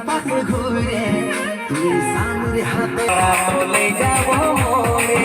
পাকে ঘুরে তুই সামনে হাতে চলে যাব মনে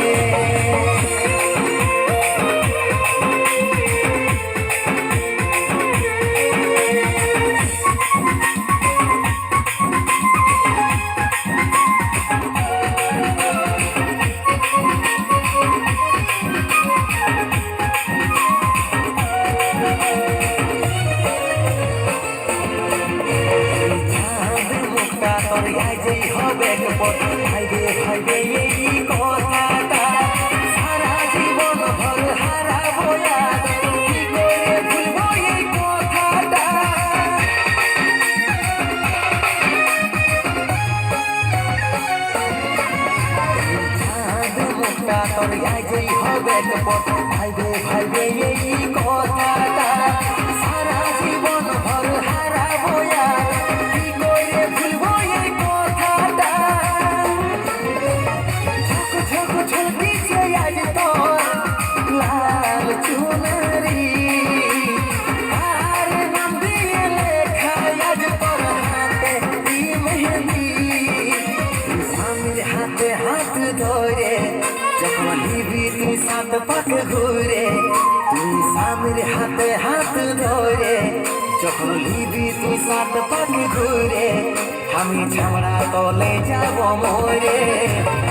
ভাইবে ভাইবে এই কথাটা সারা জীবন ভর হারাবো কি করে ভুলবো এই কথাটা ঝক ঝক ঝলকিছে আজ তোর লাল চুনরি আর নাম দিয়ে লেখা আজ তোর হাতে এই মেহেন্দি স্বামীর হাতে হাত ধরে যখন নিবি তুই সাত পাকে ঘুরে তুই স্বামীর হাতে হাত ধরে যখন নিবি তুই সাত পাকে ঘুরে আমি ছামড়া তলে যাব মোরে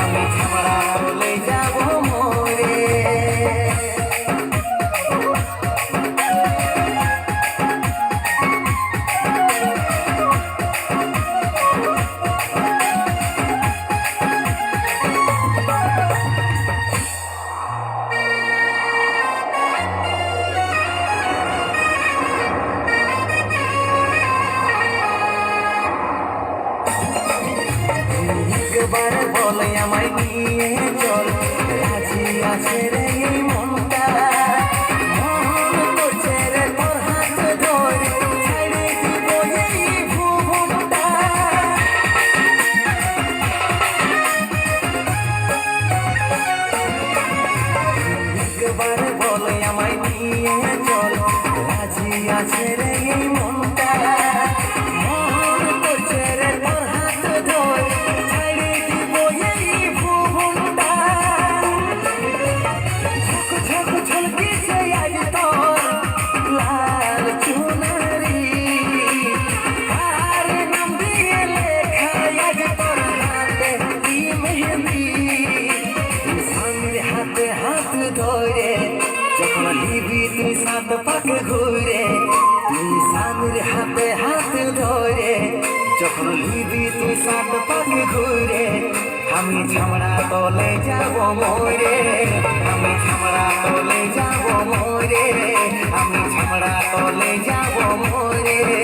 আমি ছামড়া তলে যাব মোরে একবার বলে আমায় নিয়ে চল রাজি আছে রে এই মনটা মন করছে রে তোর হাত ধরে ছেড়ে দিব এই ভুবনটা একবার বলে আমায় নিয়ে চল রাজি আছে রে এই মনটা মন করছে রে তোর হাত ধরে ধরে যখন নিবি তুই সাত পাকে ঘুরে তুই স্বামীর হাতে হাত ধরে যখন নিবি তুই সাত পাকে ঘুরে আমি ছামড়া তলে যাব মোরে আমি ছামড়া তলে যাব মোরে আমি ছামড়া তলে যাব মোরে